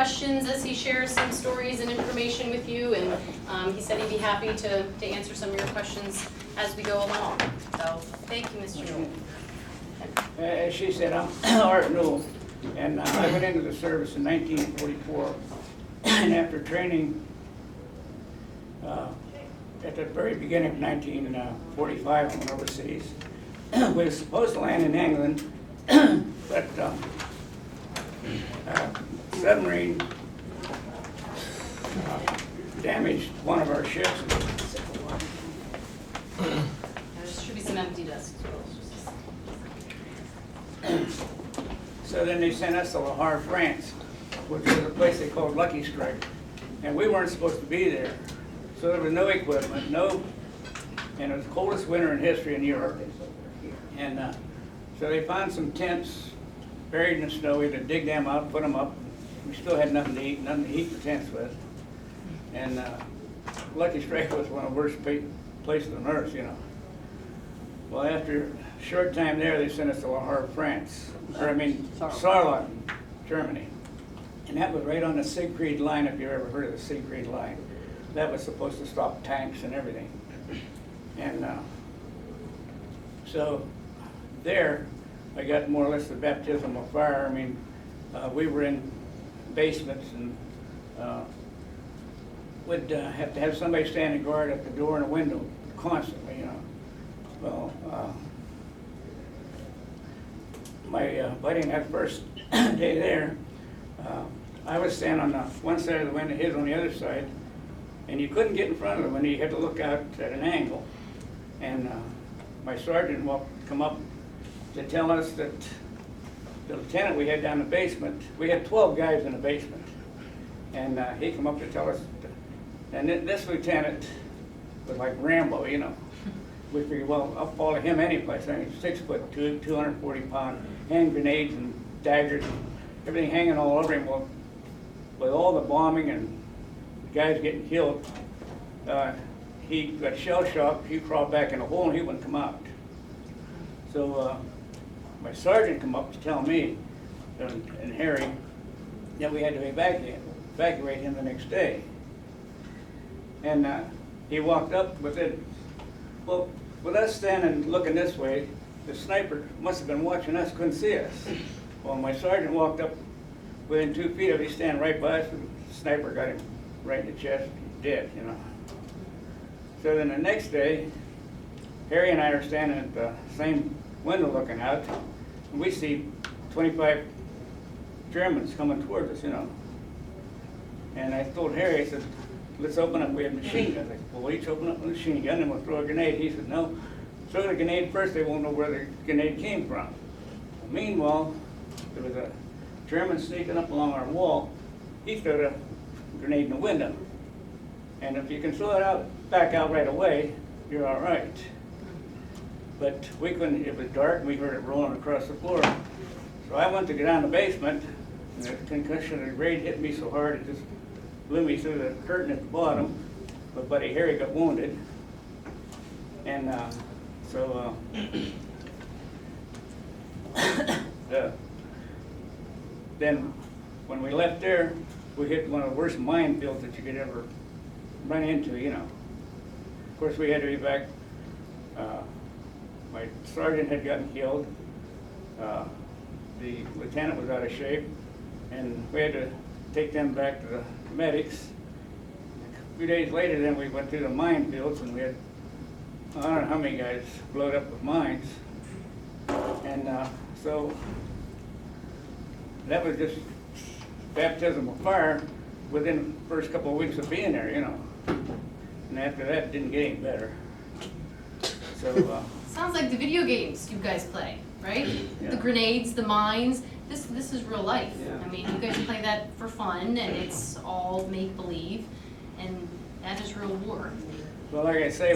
questions as he shares some stories and information with you, and he said he'd be happy to answer some of your questions as we go along. So, thank you, Mr. Newell. As she said, I'm Art Newell, and I went into the service in 1944, and after training at the very beginning of 1945, I went overseas. We were supposed to land in England, but submarine damaged one of our ships. There should be some empty desks. So then they sent us to Le Havre, France, which was a place they called Lucky Strike. And we weren't supposed to be there. So there was no equipment, and it was the coldest winter in history in Europe. And so they found some tents buried in the snow. We had to dig them out, put them up. We still had nothing to eat, nothing to heat the tents with. And Lucky Strike was one of the worst places on earth, you know. Well, after a short time there, they sent us to Le Havre, France. Saarland, Germany. And that was right on the Siegfried Line, if you've ever heard of the Siegfried Line. That was supposed to stop tanks and everything. And so there, I got more or less the baptism of fire. I mean, we were in basements and would have to have somebody standing guard at the door and the window constantly, you know. Well, my buddy, in that first day there, I was standing on the one side of the window, his on the other side, and you couldn't get in front of the window. You had to look out at an angle. And my sergeant come up to tell us that the lieutenant we had down the basement, we had 12 guys in the basement, and he come up to tell us, and this lieutenant was like Rambo, you know. We figured, well, I'll follow him any place. I mean, 6'2", 240-pound, hand grenades and daggers, and everything hanging all over him. Well, with all the bombing and the guys getting killed, he got shell shocked. He crawled back in a hole and he wouldn't come out. So my sergeant come up to tell me and Harry that we had to evacuate him the next day. And he walked up with it. Well, with us standing looking this way, the sniper must have been watching us, couldn't see us. Well, my sergeant walked up within 2 feet of him, standing right by us, and the sniper got him right in the chest, dead, you know. So then the next day, Harry and I are standing at the same window looking out, and we see 25 Germans coming towards us, you know. And I told Harry, I said, let's open up, we have machine guns. I said, well, we'll each open up a machine gun and we'll throw a grenade. He said, no, throw the grenade first, they won't know where the grenade came from. Meanwhile, there was a German sneaking up along our wall. He threw a grenade in the window. And if you can throw it back out right away, you're all right. But we couldn't, it was dark and we heard it rolling across the floor. So I went to get down the basement, and the concussion of the grade hit me so hard it just blew me through the curtain at the bottom. My buddy Harry got wounded. And then when we left there, we hit one of the worst minefields that you could ever run into, you know. Of course, we had to evac. My sergeant had gotten killed. The lieutenant was out of shape, and we had to take them back to the medics. A few days later, then we went through the minefields, and we had, I don't know how many guys blowed up with mines. And so that was just baptism of fire within the first couple of weeks of being there, you know. And after that, it didn't get any better. So Sounds like the video games you guys play, right? Yeah. The grenades, the mines. This is real life. Yeah. I mean, you guys play that for fun, and it's all make-believe, and that is real war. well, like I say,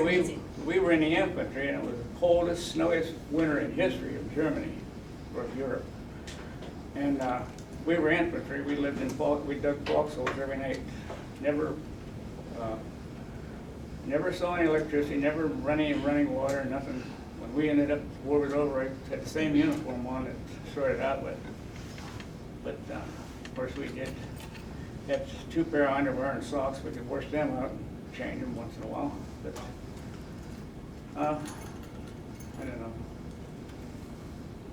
we were in the infantry, and it was the coldest, snowiest winter in history of Germany or of Europe. And we were infantry. We lived in we dug foxholes every night. Never saw any electricity. Never run any running water. Nothing. When we ended up, war was over, I had the same uniform on that started out with. But of course, we did had 2 pair of underwear and socks. We could wash them out and change them once in a while. But, I don't know.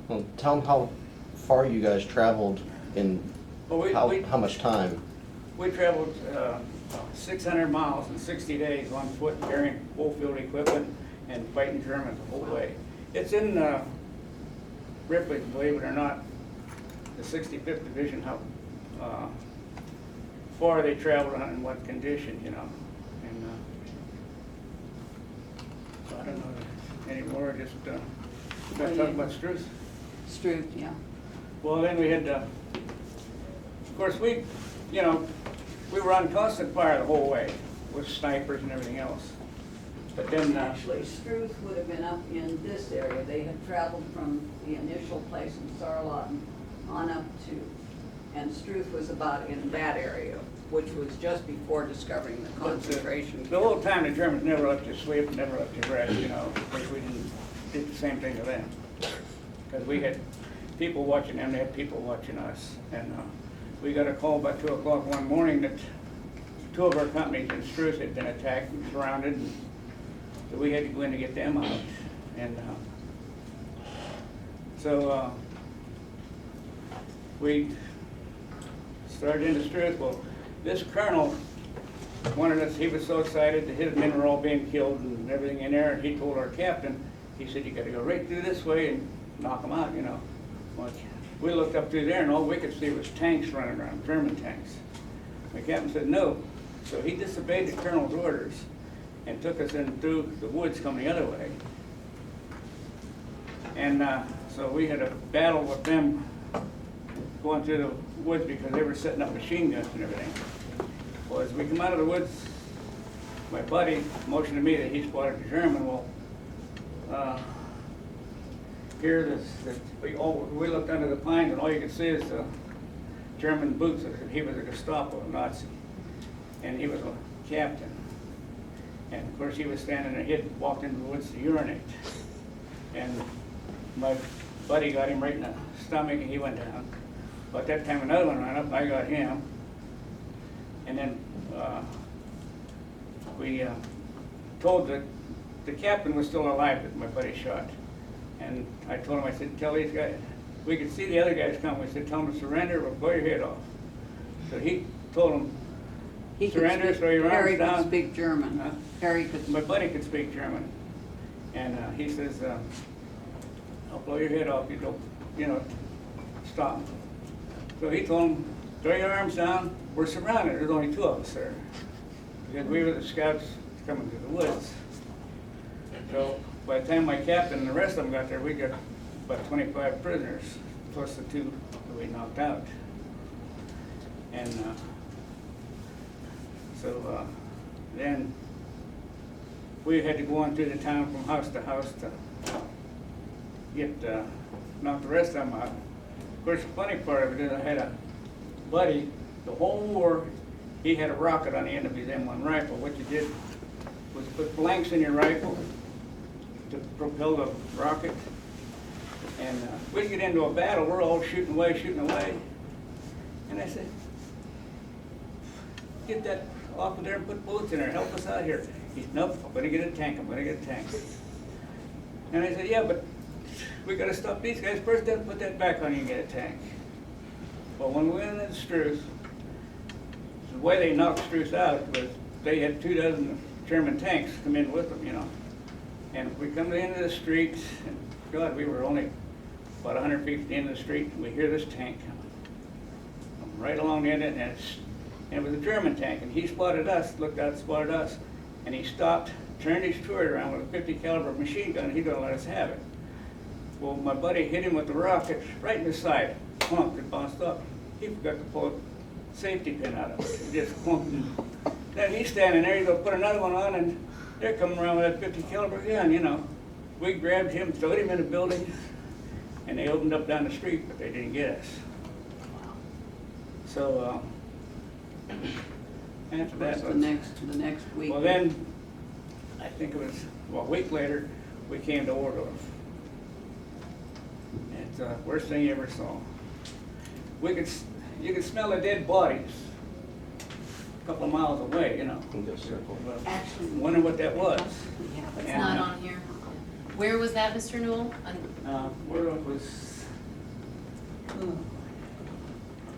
Well, tell them how far you guys traveled in Well, how much time? we traveled 600 miles in 60 days on foot, carrying full field equipment and fighting Germans the whole way. It's in Ripley, believe it or not, the 65th Division, how far they traveled and in what condition, you know. And so I don't know anymore, just gonna talk about Struth. Struth, yeah. Well, then we had, of course, we were on constant fire the whole way with snipers and everything else. But then, Actually, Struth would have been up in this area. They had traveled from the initial place in Sarlot on up to, and Struth was about in that area, which was just before discovering the concentration the whole camp. time the Germans never let you sleep, never let you rest, you know. Of course, we did the same thing to them. Because we had people watching them, they had people watching us. And we got a call about 2 o'clock one morning that 2 of our companies in Struth had been attacked and surrounded. And so we had to go in to get them out. And so we started into Struth. Well, this colonel wanted us, he was so excited that his men were all being killed and everything in there, and he told our captain, he said, you gotta go right through this way and knock them out, you know. Well, we looked up through there and all we could see was tanks running around, German tanks. The captain said no. So he disobeyed the colonel's orders and took us in through the woods coming the other way. And so we had a battle with them going through the woods because they were setting up machine guns and everything. Well, as we come out of the woods, my buddy motioned to me that he spotted the German. Well, here we looked under the pines and all you could see is the German boots. He was a Gestapo, a Nazi, and he was a captain. And of course he was standing there, he had walked into the woods to urinate. And my buddy got him right in the stomach and he went down. But that time another one ran up, I got him. And then we told the captain was still alive that my buddy shot. And I told him, I said, tell these guys, we could see the other guys come. We said, tell them to surrender or blow your head off. So he told them, He could surrender, speak- throw your arms Harry down. could speak German. Huh? Harry could, My buddy could speak German. And he says, I'll blow your head off, you don't, stop. So he told him, throw your arms down, we're surrounded, there's only 2 of us there. Because we were the scouts coming through the woods. So by the time my captain and the rest of them got there, we got about 25 prisoners, plus the 2 that we knocked out. And so then we had to go on through the town from house to house to get, knock the rest of them out. Of course, the funny part of it is I had a buddy, the whole war, he had a rocket on the end of his M1 rifle. What you did was put blanks in your rifle to propel the rocket. And we'd get into a battle, we're all shooting away. And I said, get that off of there and put bullets in there, help us out here. He said, nope, I'm gonna get a tank, I'm gonna get a tank. And I said, yeah, but we gotta stop these guys first, then put that back on you and get a tank. Well, when we went into Struth, the way they knocked Struth out was they had 24 German tanks come in with them, you know. And we come to the end of the street, and God, we were only about 100 feet from the end of the street, and we hear this tank coming. Right along the end of it, and it was a German tank, and he spotted us, looked out, spotted us, and he stopped, turned his turret around with a 50 caliber machine gun, and he didn't let us have it. Well, my buddy hit him with the rocket right in the side, clunked, it bounced up. He forgot to pull a safety pin out of it, he just clunked it. Then he's standing there, he's gonna put another one on, and they're coming around with that 50 caliber gun, you know. We grabbed him, throwed him in the building, and they opened up down the street, but they didn't get us. So, after that, the next week. well then, I think it was, well, a week later, we came to Ohrdruf. It's the worst thing you ever saw. You could smell the dead bodies a couple of miles away, you know. Can go circle. Actually. Wonder what that was. Yeah, but It's And, not on here. Where was that, Mr. Newell? Where it was,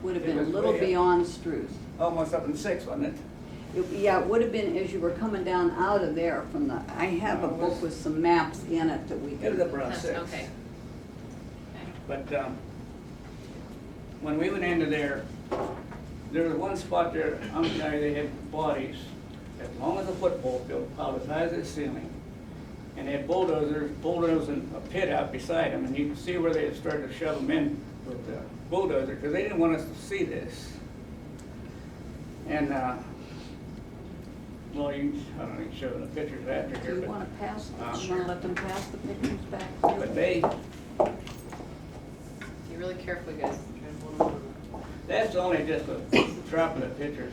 would have It been a was little way up. beyond Struth. almost up in 6, wasn't it? Yeah, it would have been as you were coming down out of there from the, I have a book with some maps in it that we It was can. up around That's- 6. Okay. But when we went into there, there was one spot there, they had bodies as long as a football field, piled as high as the ceiling. And they had bulldozing a pit out beside them, and you could see where they had started to shove them in with the bulldozer, because they didn't want us to see this. And, well, I don't know, you can show the pictures after Do here, you but. wanna pass, you Sure. wanna let them pass the pictures back? But they, Be really careful, you guys. Try to hold on. that's only just a drop of the pictures.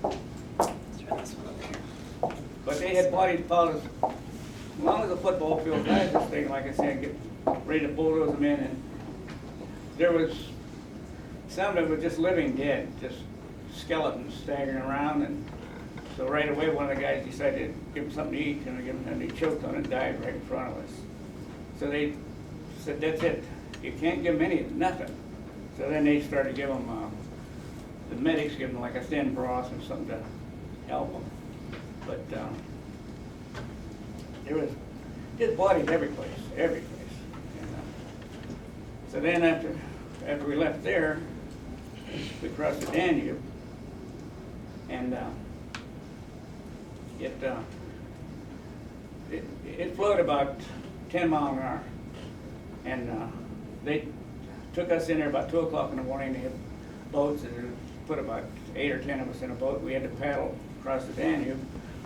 Let's try this one over here. But they had bodies piled as long as a football field, guys, this thing, like I said, get ready to bulldoze them in, and there was, some of it was just living dead, just skeletons staggering around, and so right away, one of the guys decided to give him something to eat, and he choked on it and died right in front of us. So they said, that's it, you can't give them nothing. So then they started giving them, the medics give them like a thin broth and something to help them. But there was just bodies every place. And, so then after we left there, we crossed the Danube, and it flowed about 10 miles an hour. And they took us in there about 2 o'clock in the morning. They had boats, and they put about 8 or 10 of us in a boat. We had to paddle across the Danube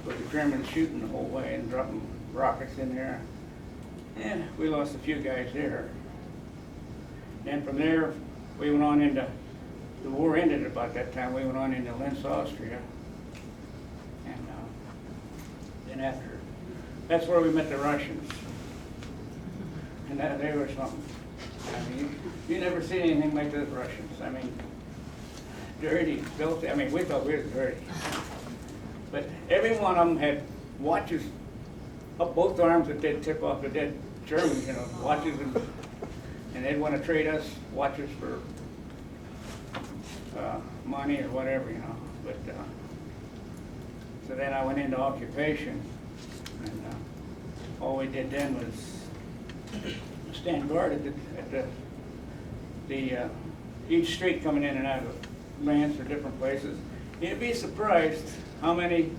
with the Germans shooting the whole way and dropping rockets in there. And we lost a few guys there. Then from there, we went on into, the war ended about that time, we went on into Linz, Austria. And then after, that's where we met the Russians. And they were something. I mean, you never see anything like the Russians. I mean, dirty, filthy. I mean, we thought we were dirty. But every one of them had watches up both arms that they'd tip off the dead Germans, you know, watches, and they'd want to trade us watches for money or whatever, you know. But so then I went into occupation, and all we did then was stand guard at the each street coming in and out of Lance or different places. You'd be surprised how many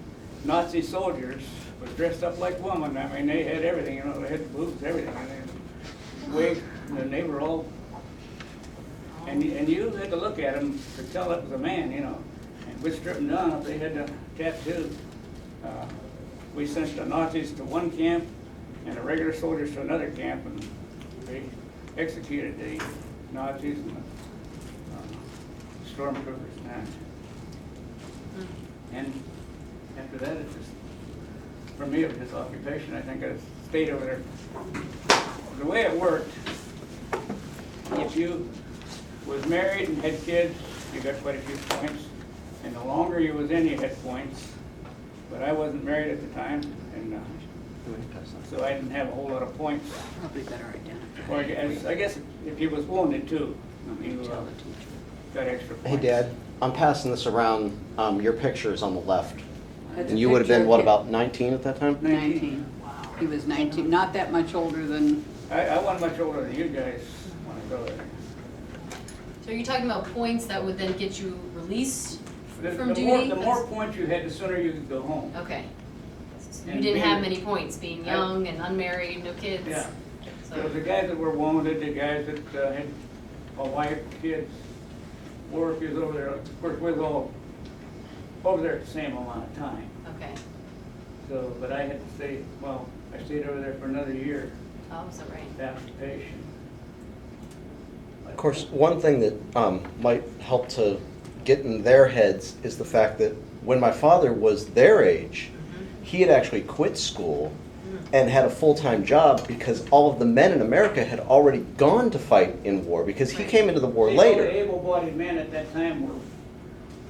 Nazi soldiers was dressed up like women. I mean, they had everything, you know, they had boots, everything, and they wigs, and they were all, and you had to look at them to tell it was a man, you know. And we'd strip them down if they had a tattoo. We sent the Nazis to one camp and the regular soldiers to another camp, and they executed the Nazis and the stormtroopers and that. And after that, it just, for me, it was just occupation. I think I stayed over there. The way it worked, if you was married and had kids, you got quite a few points. And the longer you was in, you had points. But I wasn't married at the time, and so I didn't have a whole lot of points. Probably better identify. Or I guess if you was wounded too, you got extra points. Hey, Dad, I'm passing this around. Your picture is on the left. That's And a you would have been, picture what, of about 19 at that time? 19. He was 19, not that much older than, I wasn't much older than you guys when I go there. So are you talking about points that would then get you released from The duty? more points you had, the sooner you could go home. Okay. So you And didn't have being- many points, being young and unmarried, no kids? Yeah. So So, the guys that were wounded, the guys that had a wife, kids, or if you was over there, of course, we was all over there at the same amount of time. okay. So, but I had to stay, well, I stayed over there for another year, Oh, so right. occupation. Of course, one thing that might help to get in their heads is the fact that when my father was their age, he had actually quit school and had a full-time job because all of the men in America had already gone to fight in war because he Right. came into the war All later. the able-bodied men at that time were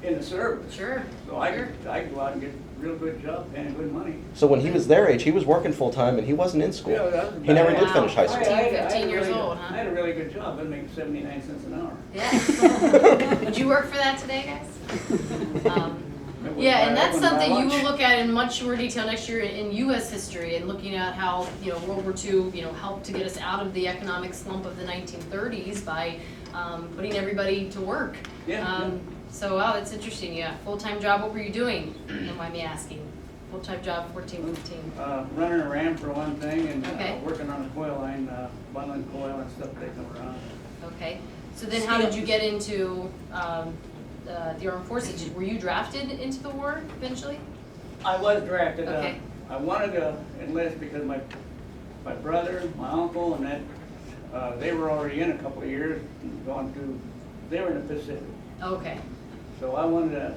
in the service. Sure, So I sure. could go out and get a real good job, paying good money. So when he was their age, he was working full-time and he wasn't in school. Yeah, that was He never bad. did finish high Wow. school. 15 a years really- old, huh? I had a really good job, I'd make 79 cents an hour. Yeah. Would you work for that today, guys? It was Yeah, my- and that's it was my something you will lunch. look at in much more detail next year in US history and looking at how, World War II, helped to get us out of the economic slump of the 1930s by putting everybody to work. Yeah, So, wow, that's interesting, yeah. Full-time job, what were you doing? Don't mind me asking. Full-time job, 14-15. Running a ram for one thing, and Okay. working on a coil line, bundling coil and stuff they come around. Okay, so then how did you get into the armed forces? Were you drafted into the war eventually? I was drafted. Okay. I wanted to enlist because my brother, my uncle, and that, they were already in a couple of years, they were in the Pacific. Okay, So I wanted to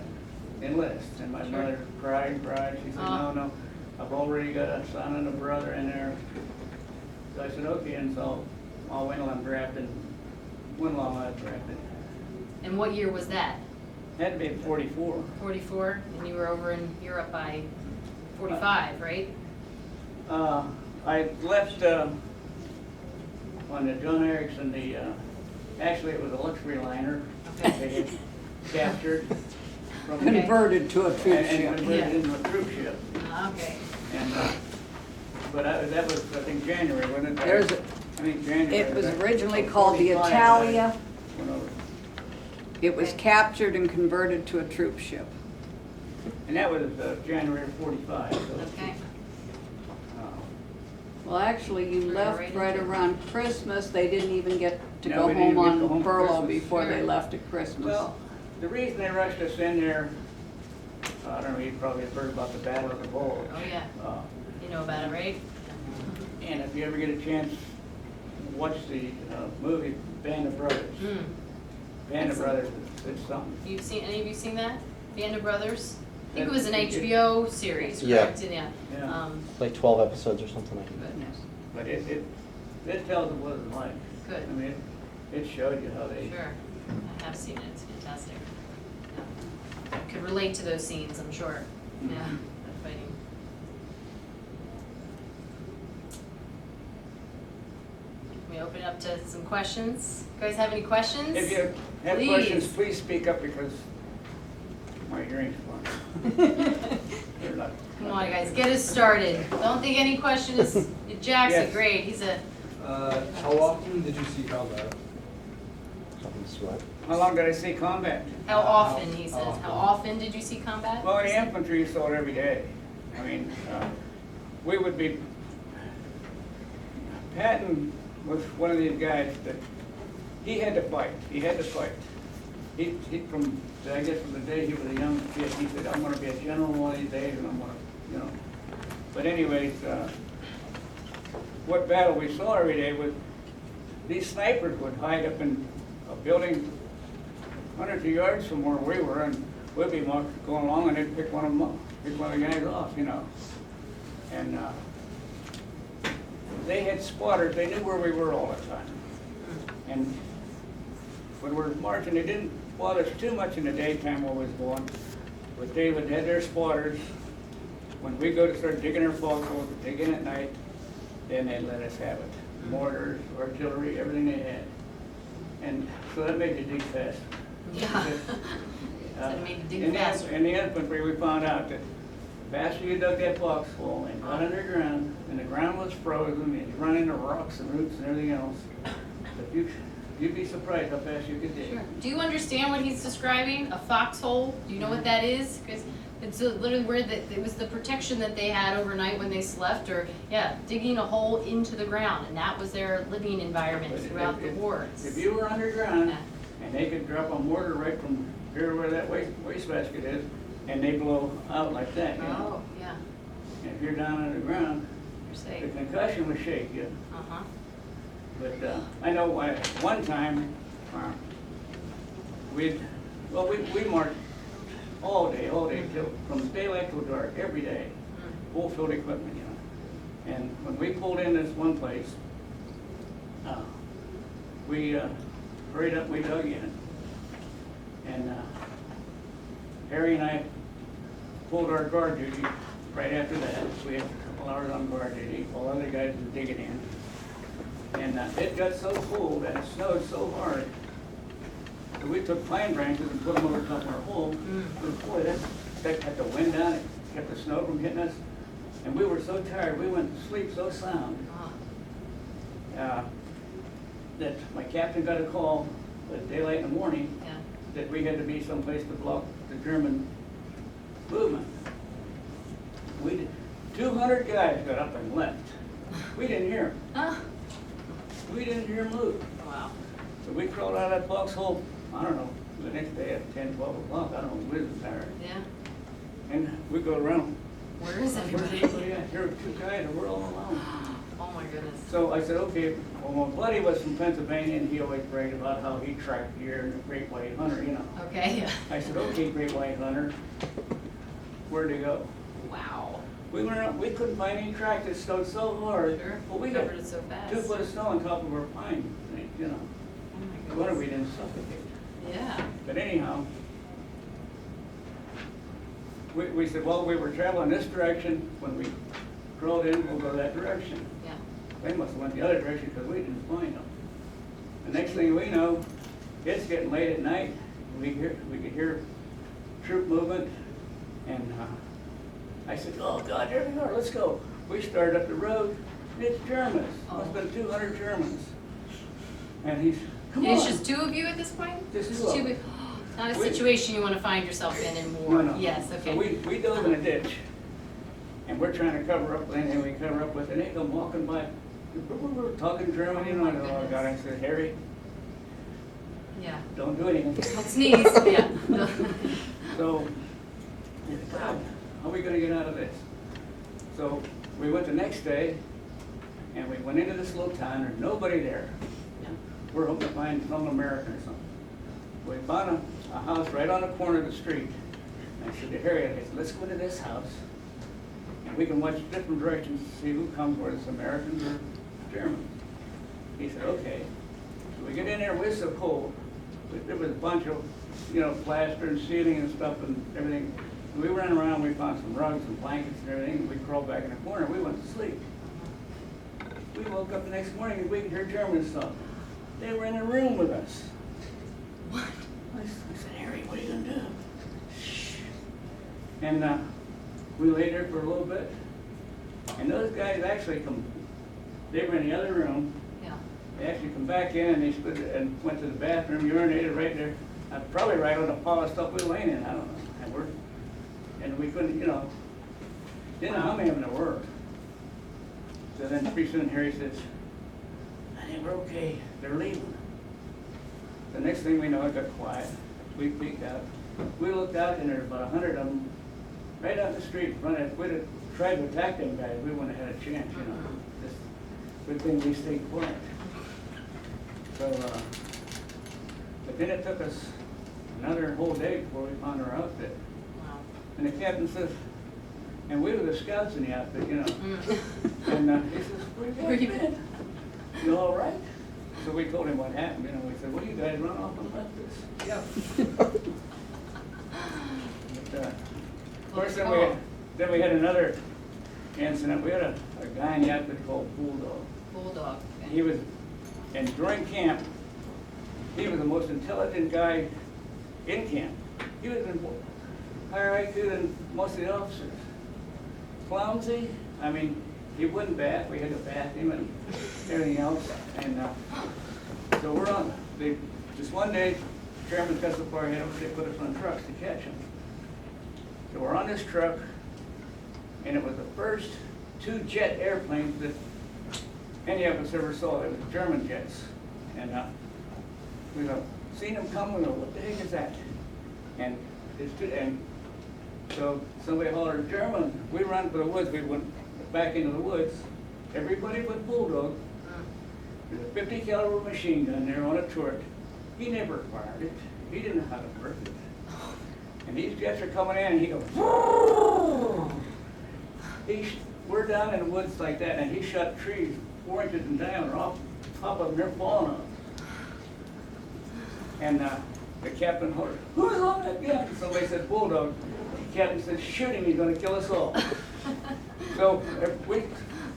enlist, and my Sure. mother cried and cried. She said, Oh. no, I've already got a son and a brother in there. So I said, okay, and so I'll wait till I'm drafted. Went along, I was drafted. and what year was that? Had to be at 44. 44, and you were over in Europe by 45, right? I left on the John Erickson, actually it was a luxury liner. Okay. They had captured from Okay. Converted to a troop and ship. converted Yeah. into a troop ship. Okay, And, but that was, I think, January, wasn't it? There's, I think January. it was that- originally called the 45, Italia. I went over. It was Okay. captured and converted to a troop ship. And that was January of 45, so. okay. uh, Well, actually, you Sure, left right right into it. around Christmas. They didn't even get to No, go we didn't home get to go on home for furlough Christmas. before they Sure. left at Christmas. Well, the reason they rushed us in there, I don't know, you probably have heard about the Battle of the Bulge. Oh, yeah, Uh, you know about it, right? And if you ever get a chance, watch the movie Band of Brothers. Hmm. Band of Brothers, it's something. Any of you seen that? Band of Brothers? I think it was an It- HBO series, Yeah. correct? Yeah. Yeah. Like 12 episodes or something like that. Goodness, But it tells what it's like. good. I mean, it showed you how they. Sure, I have seen it, it's fantastic. Yeah. Could relate to those scenes, I'm sure, yeah, Mhm. the fighting. Can we open it up to some questions? You guys have any questions? If you have Please. questions, please speak up because my hearing's gone. They're not- Come on, guys, get us started. Don't think any question is, Jackson, Yes. great, he's a, How often did you see combat? Something's what? How long did I see combat? how often, he How says, how often? often did you see combat? Well, in the infantry, you saw it every day. I mean, we would be, Patton was one of these guys that, he had to fight, he had to fight. He from, I guess from the day he was a young kid, he said, I'm gonna be a general one of these days and I'm gonna, But anyways, what battle we saw every day was, these snipers would hide up in a building hundreds of yards from where we were, and we'd be going along and they'd pick one of them up, pick one of the guys off, And they had spotters, they knew where we were all the time. And when we were marching, they didn't bother us too much in the daytime while we was going, but they would have their spotters. When we go to start digging our foxholes, digging at night, then they'd let us have it. Mortars, artillery, everything they had. And so that made you dig fast. Yeah. So it made you dig faster. In the infantry, we found out that the faster you dug that foxhole and got underground, and the ground was frozen, and you run into rocks and roots and everything else, that you'd be surprised how fast you could dig. Sure. Do you understand what he's describing? A foxhole? Do you know what that is? Because it's literally where it was the protection that they had overnight when they slept, or digging a hole into the ground, and that was their living environment But throughout the war. If you were underground, Yeah. and they could drop a mortar right from here where that wastebasket is, and they blow out like that, Oh, yeah, And if you're down underground, you're the safe. concussion would shake you. Uh-huh. But I know one time, we marched all day, till from daylight till dark, every day, full field equipment, And when we pulled in this one place, we hurried up, we dug in. And Harry and I pulled our guard duty right after that. We had a couple hours on guard duty while other guys were digging in. And it got so cold and it snowed so hard that we took pine branches and put them over top of our hole. Boy, that kept the wind down, it kept the snow from hitting us. And we were so tired, we went to sleep so sound that my captain got a call at daylight in the morning Yeah. that we had to be someplace to block the German movement. We did, 200 guys got up and left. We didn't hear them. Ah, We didn't hear them move. wow. So we crawled out of that foxhole, I don't know, the next day at 10, 12 o'clock, I don't know, we was tired. Yeah. And we go around, Where is where's everybody? everybody at? Here are 2 guys and we're all alone. Oh my goodness. So I said, okay, well, my buddy was from Pennsylvania and he always bragged about how he tracked deer and the great white hunter, you know. Okay, yeah. I said, okay, great white hunter, where'd he go? Wow. We went around, we couldn't find any tracks, it snowed so hard. Sure. Well, we got Covered it so fast. 2 foot of snow on top of our pine, you know. Oh my Wonder goodness. we didn't suffocate. Yeah. But anyhow, we said, well, we were traveling this direction, when we crawled in, we'll go that direction. Yeah. They must have went the other direction because we didn't find them. The next thing we know, it's getting late at night, we could hear troop movement, and I said, oh God, there we are, let's go. We started up the road, and it's Germans, must have been 200 Germans. And he's, come on. It's just 2 of you at this point? Just Just 2 of 2 them. of- Not a We- situation you want to find yourself in anymore. No, no. Yes, okay. So we dove in a ditch, and we're trying to cover up with anything we cover up with, and they come walking by. We're talking German, you know, Oh, and my oh God, I said, Harry, Yeah. don't do anything. Don't sneeze, yeah. So, God, how are we gonna get out of this? So, we went the next day, and we went into this little town, there's nobody there. Yeah. We're hoping to find some American or something. We found a house right on the corner of the street. And I said to Harry, I said, let's go to this house, and we can watch different directions to see who comes, whether it's Americans or Germans. He said, okay. So we get in there, we're so cold. There was a bunch of, you know, plaster and ceiling and stuff and everything. And we ran around, we found some rugs and blankets and everything, and we crawled back in the corner, we went to sleep. We woke up the next morning and we could hear Germans talking. They were in a room with us. What? I said, Harry, what are you gonna do? Shh. And we lay there for a little bit, and those guys actually they were in the other room. Yeah. They actually come back in and they stood and went to the bathroom, urinated right there, probably right on the pile of stuff we were laying in, I don't know. And we couldn't, you know, didn't know how many of them there were. So then pretty soon Harry says, I think we're okay, they're leaving. The next thing we know, it got quiet. We peeked out. We looked out and there's about 100 of them right out the street in front of us. We'd have tried to attack them guys, we wouldn't have had a chance, you know. Just good thing we stayed quiet. So, but then it took us another whole day before we found our outfit. Wow. And the captain says, and we were the scouts in the outfit, you know. Mm. And he says, where Where you you guys been? You all right? So we told him what happened, you know. We said, well, you guys run off and left us. Yeah. But, of course, then we had another incident. We had a guy in the outfit called Bulldog. Bulldog. Okay. He was, and during camp, he was the most intelligent guy in camp. He was in higher IQ than most of the officers. Clumsy, I mean, he wouldn't bat, we had to bat him and everything else. And so we're on, just one day, Germans got so far ahead of us, they put us on trucks to catch them. So we're on this truck, and it was the first 2 jet airplanes that any of us ever saw. They were German jets. And we seen them come, we go, what the heck is that? And so somebody hollered, German. We ran for the woods, we went back into the woods. Everybody but Bulldog. There's a 50 caliber machine gun there on a turret. He never fired it. He didn't know how to work it. And these jets are coming in and he goes, we're down in the woods like that, and he shot trees 4 inches in diameter off top of them, they're falling off. And the captain hollered, "Who's on that gun?" Somebody said, "Bulldog." The captain said, "Shoot him, he's gonna kill us all." So if we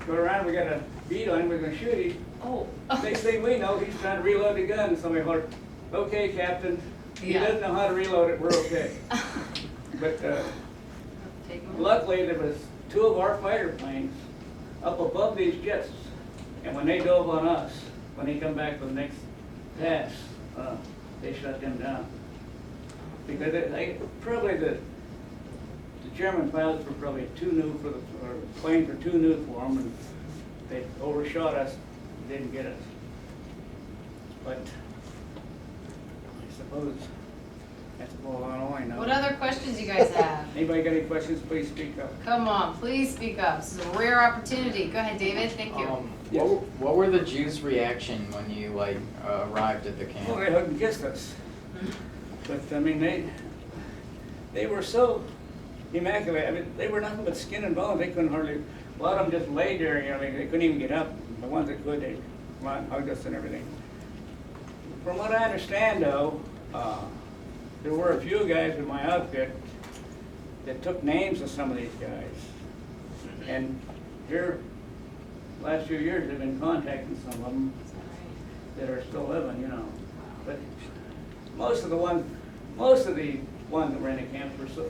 go around, we got a bead on him, we're gonna shoot him. Oh. Next thing we know, he's trying to reload the gun, and somebody hollered, "Okay, Captain, he Yeah. doesn't know how to reload it, we're okay." But Take 'em. luckily, there was 2 of our fighter planes up above these jets, and when they dove on us, when they come back for the next pass, they shut them down. Because probably the German pilots were probably too new for or planes were too new for them, and they overshot us, didn't get us. But I suppose that's all I know. What other questions you guys have? Anybody got any questions, please speak up. Come on, please speak up. This is a rare opportunity. Go ahead, David. Thank you. What were the Jews' reaction when you arrived at the camp? Well, they hugged and kissed us. But, I mean, they were so immaculate. I mean, they were nothing but skin and bones. They couldn't hardly, a lot of them just laid there, you know, they couldn't even get up. The ones that could, they hugged us and everything. From what I understand, though, there were a few guys in my outfit that took names of some of these guys. And here, last few years, they've been contacting some of them that are still living, you know. But most of the ones that were in the camps were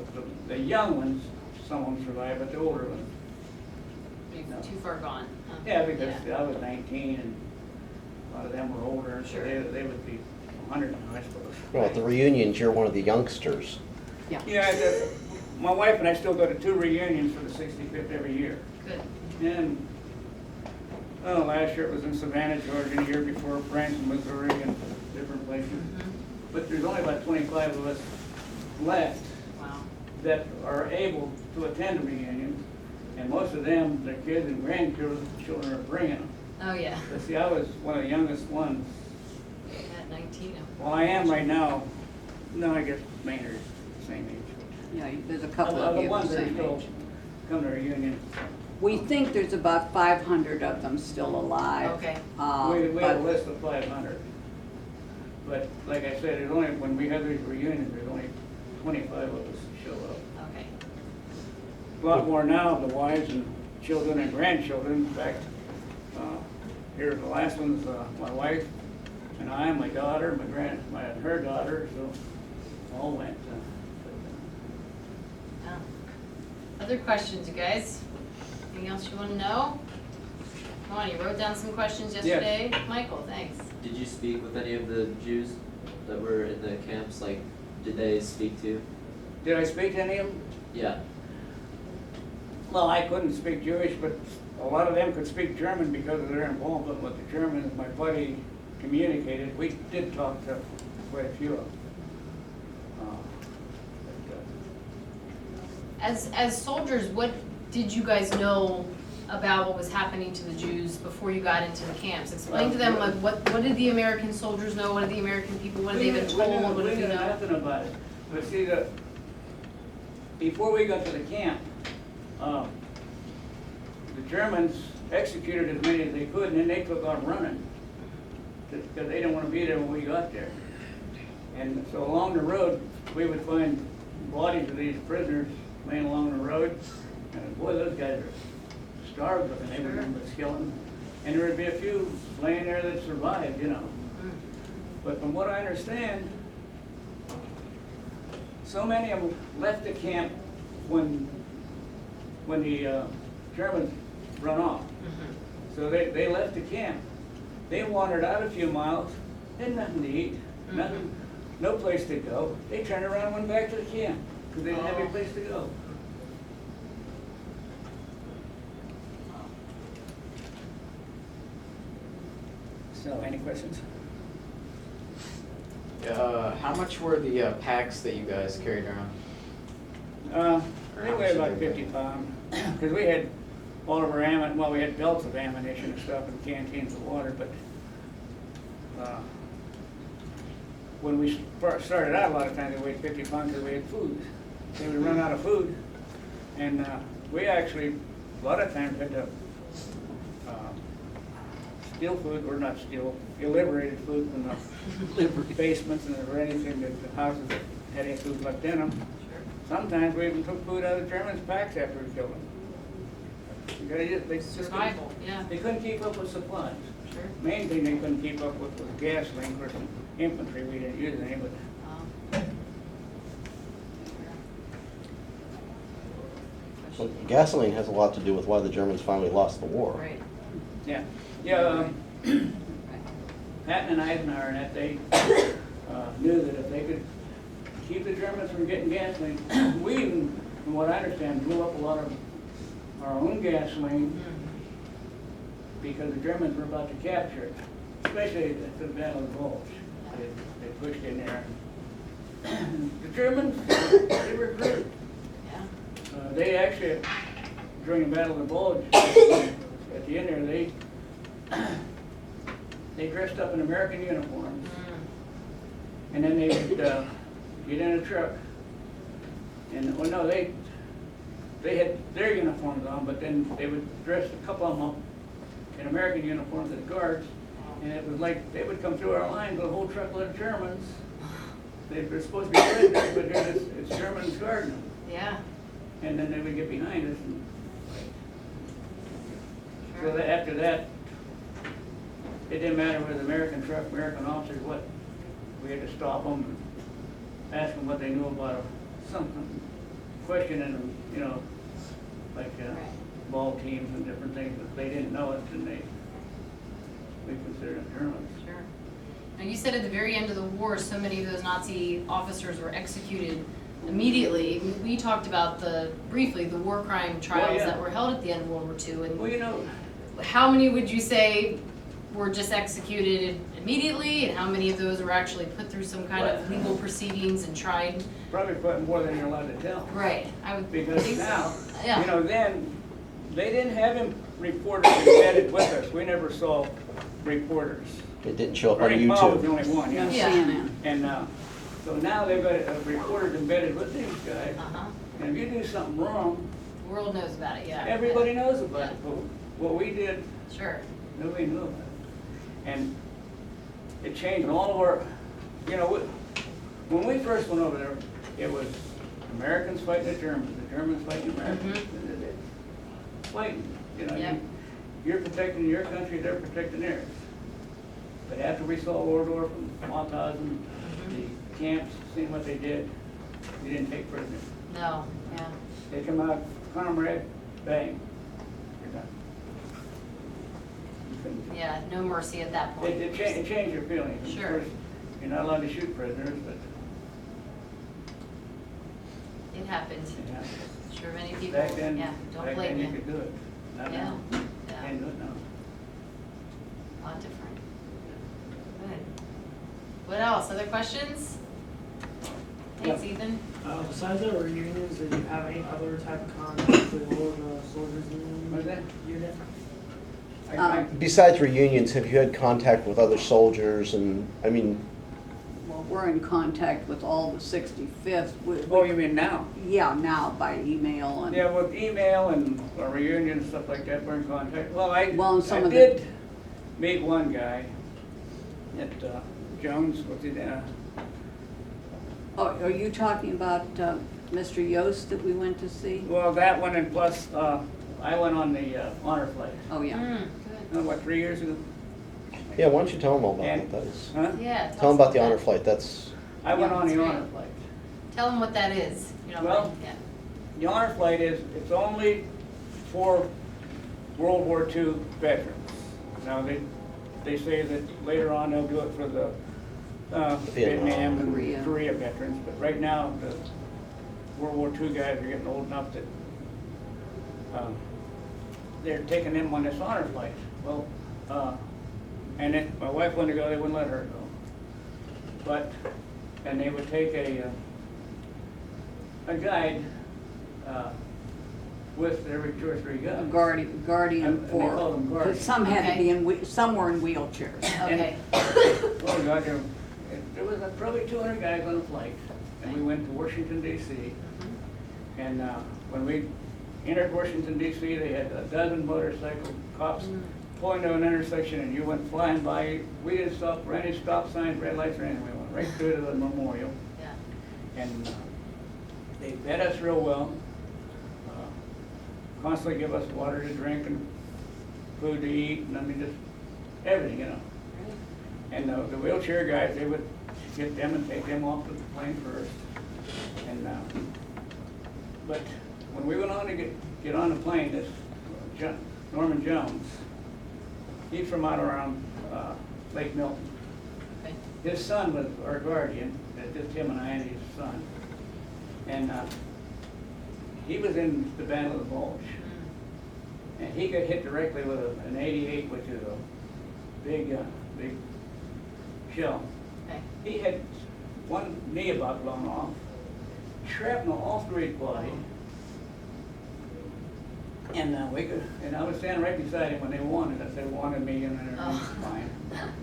the young ones, some of them survived, but the older ones. You're too far gone. Huh? Yeah, because I was 19 and a lot of them were older, so Sure. they would be 100 now, I suppose. Well, at the reunions, you're one of the youngsters. Yeah, my wife and I still go to 2 reunions for the 65th every year. Good. And, oh, last year it was in Savannah, Georgia, and the year before Branson, Missouri, and different places. Mhm. But there's only about 25 of us left Wow. that are able to attend a reunion, and most of them, their kids and grandchildren are bringing them. Oh, yeah. But see, I was one of the youngest ones. At 19. Well, I am right now. No, I guess Maynard's the same age. Yeah, there's a couple Of of the you the ones that same still age. come to reunion. We think there's about 500 of them still alive. Okay. We have a But list of 500. But like I said, it's only, when we have these reunions, there's only 25 of us that show up. Okay. A lot more now of the wives and children and grandchildren. In fact, here, the last one's my wife and I, my daughter, her daughter, so all went. Yeah. Other questions, you guys? Anything else you want to know? Come on, you wrote down some questions yesterday. Michael, thanks. Did you speak with any of the Jews that were in the camps? Like, did they speak to you? Did I speak to any of them? Yeah. Well, I couldn't speak Jewish, but a lot of them could speak German because of their involvement with the Germans. My buddy communicated. We did talk to quite a few of them. As soldiers, what did you guys know about what was happening to the Jews before you got into the camps? Explain to them, like, what did the American soldiers know? What did the American people, what had they been told? What We did you knew know? nothing about it. But see, before we got to the camp, the Germans executed as many as they could, and then they took off running because they didn't want to be there when we got there. And so along the road, we would find bodies of these prisoners laying along the road, and boy, those guys are starved looking. They were nothing but killing. And there would be a few laying there that survived, you know. But from what I understand, so many of them left the camp when the Germans run off. So they left the camp. They wandered out a few miles, had nothing to eat, nothing, no place to go. They turned around and went back to the camp because they didn't have any place to go. So, any questions? How much were the packs that you guys carried around? They weighed about 50 pounds, because we had all of our ammunition, well, we had belts of ammunition and stuff and canteens of water, but when we first started out, a lot of times they weighed 50 pounds because we had food. They would run out of food, and we actually, a lot of times had to steal food, or not steal, liberated food from the basements and or anything that the houses that had any food left in them. Sometimes we even took food out of the Germans' packs after we killed them. They just couldn't- Survival, yeah, They couldn't keep up with supplies. sure. Main thing they couldn't keep up with was gasoline, or some infantry, we didn't use any, but Well, gasoline has a lot to do with why the Germans finally lost the war. Right, yeah. Yeah, Patton and Eisenhower and that, they knew that if they could keep the Germans from getting gasoline, we even, from what I understand, blew up a lot of our own gasoline because the Germans were about to capture it, especially at the Battle of the Bulge. They pushed in there. The Germans, they were good. yeah, They actually, during the Battle of the Bulge, at the end there, they dressed up in American uniforms, and then they would get in a truck, and, well, no, they had their uniforms on, but then they would dress a couple of them up in American uniforms as guards, and it was like, they would come through our lines with a whole truckload of Germans. They were supposed to be prisoners, but then it's Germans guarding them. yeah, And then they would get behind us. And so sure. that after that, it didn't matter whether American truck, American officers, what, we had to stop them and ask them what they knew about something, questioning them, you know, like Right. ball teams and different things. If they didn't know it, then we considered them Germans. Sure. Now, you said at the very end of the war, so many of those Nazi officers were executed immediately. We talked about briefly, the war crime trials yeah. that were held at the end of World War II, Well, you know, and how many would you say were just executed immediately, and how many of those were actually put through some kind of Well- legal proceedings and tried? probably quite more than you're allowed to tell. Right, I would Because think so. now, Yeah. you know, then, they didn't have him reporters embedded with us. We never saw reporters. It didn't show up on Ernie Paul was the YouTube. only one, No yeah. Yeah. CNN. And, so now they've got reporters embedded with these guys. Uh-huh, And if you do something wrong, the world knows about it, yeah. everybody knows about it. But what we did, Sure, nobody knew about it. And it changed all of our, you know, when we first went over there, it was Americans fighting the Germans fighting Americans. Fighting, you know, Yep. you're protecting your country, they're protecting theirs. But after we saw Ordorf and Mauthausen, the camps, seeing what they did, we didn't take prisoners. no, yeah, They come out, comrade, bang, you're done. You couldn't- yeah, no mercy at that point. It changed your feelings. Of Sure. course, you're not allowed to shoot prisoners, but It happened. it happens. Sure, many people, Back then, yeah, don't back blame then you you. could do it. Not Yeah, now. yeah, Can't do it now. a lot different. Good. What else, other questions? Thanks, Ethan. Besides the reunions, did you have any other type of contact with all the soldiers in What's that? the unit? I- Besides reunions, have you had contact with other soldiers and, I mean, Well, we're in contact with all the 65th. Oh, you mean now? Yeah, now by email and. Yeah, with email and reunion and stuff like that, we're in contact. Well, Well, and some I of the- did meet one guy at Jones, what's his, Oh, are you talking about Mr. Yost that we went to see? well, that one, and plus, I went on the honor flight, Oh, yeah. Good. what, 3 years ago? yeah, why don't you tell them all about And- it? That is, Huh? Yeah. tell them us about the that. honor flight, that's, I went Yeah, on the that's honor great. flight. Tell them what that is, you know, Well- yeah. The honor flight it's only for World War II veterans. Now, they say that later on they'll do it for the Vietnam and Korea. Korea veterans, but right now, the World War II guys are getting old enough that they're taking them on this honor flight. Well, and if my wife wanted to go, they wouldn't let her go. And they would take a guide with every 2 or 3 A guns. guardian And they for, call them guardians. because some had to be Okay. some were in wheelchairs. Okay, Oh, God, there was probably 200 guys on the flight, and we went to Washington DC. And when we entered Washington DC, they had a dozen motorcycle cops pull into an intersection and you went flying by, we didn't stop for any stop signs, red lights or anything, we went right through to the memorial. Yeah. And they fed us real well, constantly give us water to drink and food to eat, and I mean, just everything, you know. And the wheelchair guys, they would get them and take them off the plane first. And, but when we went on to get on the plane, this Norman Jones, he's from out around Lake Milton. Okay. His son was our guardian, just him and I and his son. And he was in the Battle of the Bulge. And he got hit directly with an 88, which is a big shell. Okay. He had one knee about blown off, shrapnel all through his body. And and I was standing right beside him when they wanted us. They wanted me and everything was fine.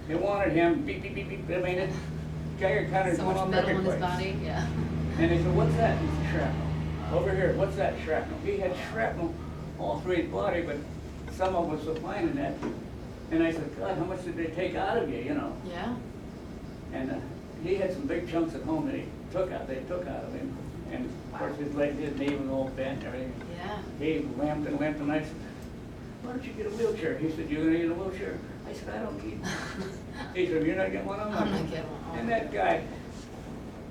They wanted him, beep, beep, beep, beep. I mean, it, guy got kind of So going much off metal in every his place. body, yeah. And they said, what's that? He said, shrapnel. Over here, what's that shrapnel? He had shrapnel all through his body, but some of us was fine in that. And I said, God, how much did they take out of you, you know? Yeah. And he had some big chunks at home that they took out of him. And of course, his knee was all bent and everything. Yeah. He limped, and I said, why don't you get a wheelchair? He said, you're gonna need a wheelchair? I said, I don't need one. He said, you're not getting one? I'm not getting one. And that guy,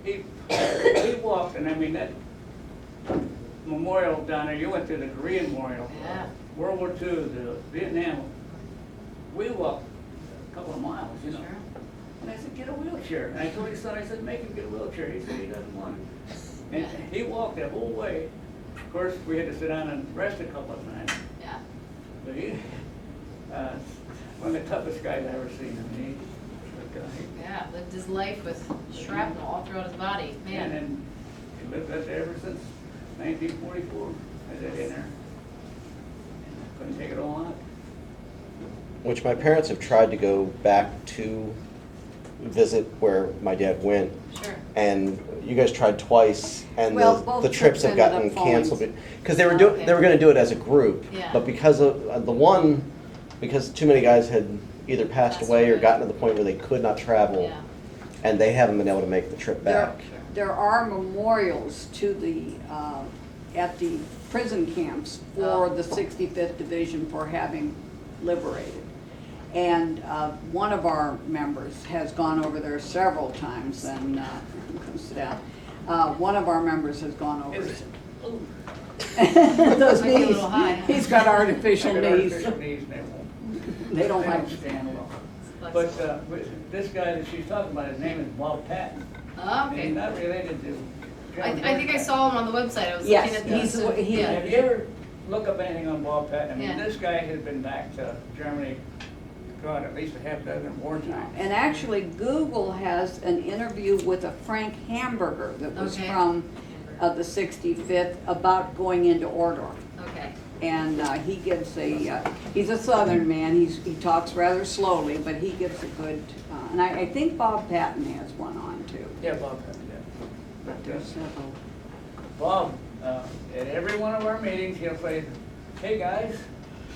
he walked, and I mean, that memorial down there, you went to the Korean Memorial. Yeah. World War II, the Vietnam, we walked a couple of miles, you know. Sure. And I said, get a wheelchair. And I told his son, I said, make him get a wheelchair. He said he doesn't want it. And he walked that whole way. Of course, we had to sit down and rest a couple of times. Yeah. But he, one of the toughest guys I ever seen. I mean, Yeah, lived his life with shrapnel all throughout his body, and man. then he lived up there ever since 1944. I did in there. Couldn't take it all out. Which my parents have tried to go back to visit where my dad went. Sure. And you guys tried twice, and Well, both the trips have trips ended gotten up falling. canceled. Because they were Okay. they were gonna do it as a group. Yeah. But because of because too many guys had either passed away or gotten to the point where they could not travel, Yeah. and they haven't been able to make the trip back. There are memorials to the, at the prison camps for Oh. the 65th Division for having liberated. And one of our members has gone over there several times and, sit down. One of our members has gone over. Is- Those Might be a knees, little high, huh? he's got artificial I got knees. artificial knees and they won't. They don't They like. don't stand well. Flexible. But this guy that she's talking about, his name is Bob Patton. Oh, He's okay. not related to I John think I Patton. saw him on the website. I was Yes, looking at he's this. the- he- Yeah. Have you ever look up anything on Bob Patton? I mean, Yeah. this guy has been back to Germany, God, at least a half dozen wartimes. And actually, Google has an interview with a Frank Hamburger that was Okay. from the 65th about going into Ordor. Okay. And he gives he's a Southern man, he talks rather slowly, but he gives a good, and I think Bob Patton has one on too. Yeah, Bob Patton, yeah. But There's several. Bob, at every one of our meetings, he'll say, hey, guys,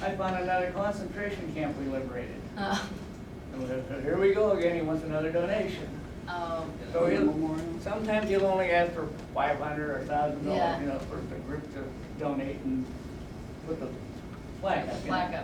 I found another concentration camp we liberated. So here we go again, he wants another donation. Oh, So Memorial. sometimes he'll only ask for $500 or $1,000, Yeah. you know, for the group to donate and put the flag up. you know. Black up,